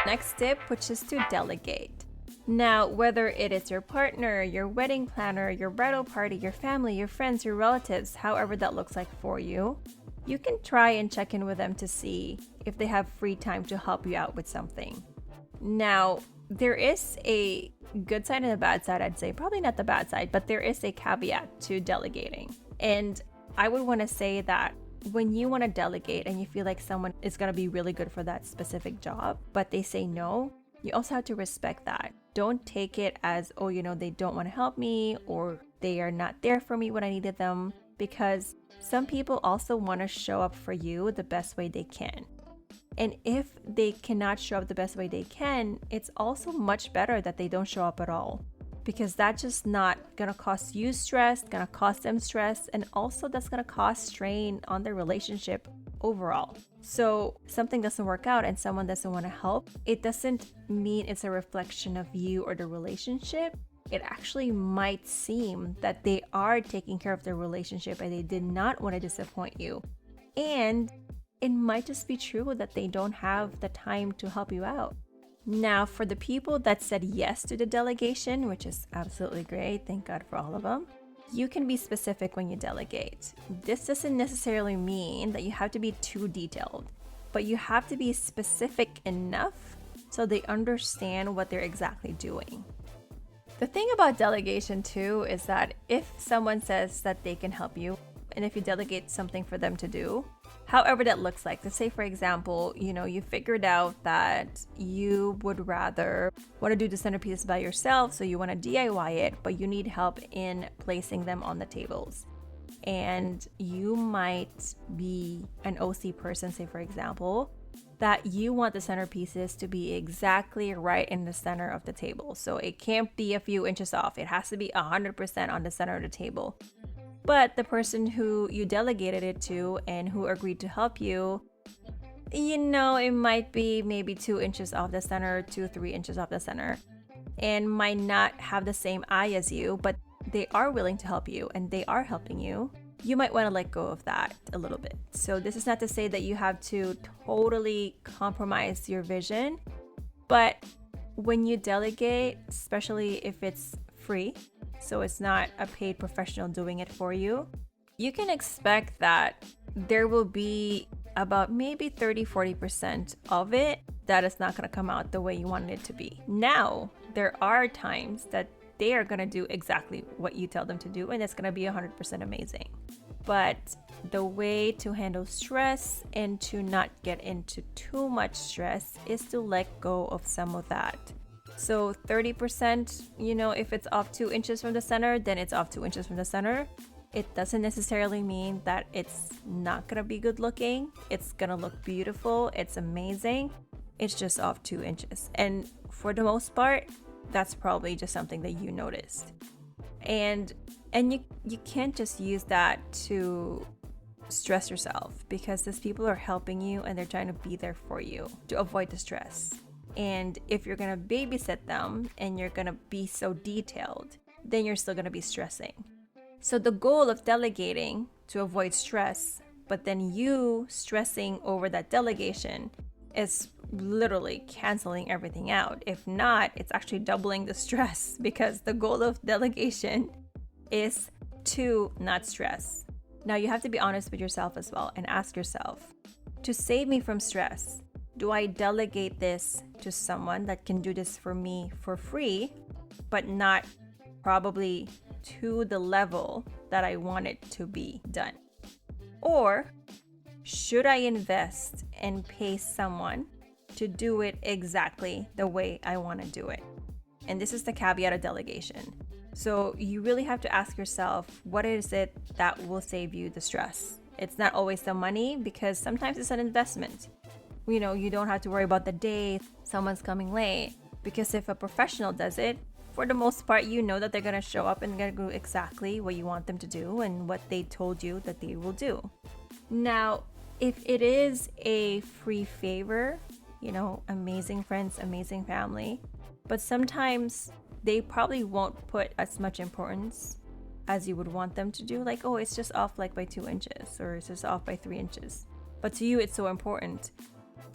next tip, which is to delegate. Now, whether it is your partner, your wedding planner, your bridal party, your family, your friends, your relatives, however that looks like for you, you can try and check in with them to see if they have free time to help you out with something. Now, there is a good side and a bad side, I'd say. Probably not the bad side, but there is a caveat to delegating. And I would want to say that when you want to delegate and you feel like someone is going to be really good for that specific job, but they say no, you also have to respect that. Don't take it as, oh, they don't want to help me or they are not there for me when I needed them, because some people also want to show up for you the best way they can. And if they cannot show up the best way they can, it's also much better that they don't show up at all, because that's just not gonna cost you stress, gonna cost them stress, and also that's gonna cause strain on their relationship overall. So something doesn't work out and someone doesn't want to help, it doesn't mean it's a reflection of you or the relationship. It actually might seem that they are taking care of their relationship and they did not want to disappoint you. And it might just be true that they don't have the time to help you out. Now, for the people that said yes to the delegation, which is absolutely great, thank God for all of them, you can be specific when you delegate. This doesn't necessarily mean that you have to be too detailed, but you have to be specific enough so they understand what they're exactly doing. The thing about delegation too is that if someone says that they can help you, and if you delegate something for them to do, however that looks like, let's say for example, you figured out that you would rather want to do the centerpieces by yourself, so you want to DIY it, but you need help in placing them on the tables. And you might be an OC person, say for example, that you want the centerpieces to be exactly right in the center of the table. So it can't be a few inches off. It has to be 100% on the center of the table. But the person who you delegated it to and who agreed to help you, it might be maybe 2 inches off the center, 2-3 inches off the center, and might not have the same eye as you, but they are willing to help you and they are helping you. You might want to let go of that a little bit. So this is not to say that you have to totally compromise your vision, but when you delegate, especially if it's free, so it's not a paid professional doing it for you, you can expect that there will be about maybe 30-40% of it that is not going to come out the way you wanted it to be. Now, there are times that they are going to do exactly what you tell them to do, and it's going to be 100% amazing. But the way to handle stress and to not get into too much stress is to let go of some of that. So 30%, if it's off 2 inches from the center, then it's off 2 inches from the center. It doesn't necessarily mean that it's not gonna be good looking. It's gonna look beautiful. It's amazing. It's just off 2 inches. And for the most part, that's probably just something that you noticed. And you can't just use that to stress yourself, because these people are helping you and they're trying to be there for you to avoid the stress. And if you're going to babysit them and you're going to be so detailed, then you're still going to be stressing. So the goal of delegating to avoid stress, but then you stressing over that delegation, is literally canceling everything out. If not, it's actually doubling the stress, because the goal of delegation is to not stress. Now you have to be honest with yourself as well and ask yourself, to save me from stress, do I delegate this to someone that can do this for me for free, but not probably to the level that I want it to be done? Or should I invest and pay someone to do it exactly the way I want to do it? And this is the caveat of delegation. So you really have to ask yourself, what is it that will save you the stress? It's not always the money, because sometimes it's an investment. You don't have to worry about the day someone's coming late, because if a professional does it, for the most part, that they're going to show up and going to do exactly what you want them to do and what they told you that they will do. Now, if it is a free favor, amazing friends, amazing family, but sometimes they probably won't put as much importance as you would want them to do. Like, oh, it's just off by 2 inches, or it's just off by 3 inches. But to you, it's so important.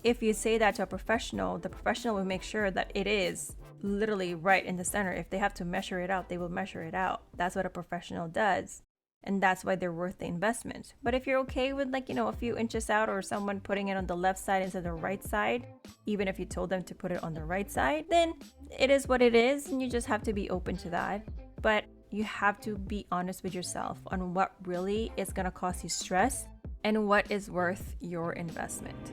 if you say that to a professional, the professional will make sure that it is literally right in the center. If they have to measure it out, they will measure it out. That's what a professional does. And that's why they're worth the investment. But if you're okay with like, a few inches out, or someone putting it on the left side instead of the right side, even if you told them to put it on the right side, then it is what it is, and you just have to be open to that. But you have to be honest with yourself on what really is gonna cause you stress and what is worth your investment.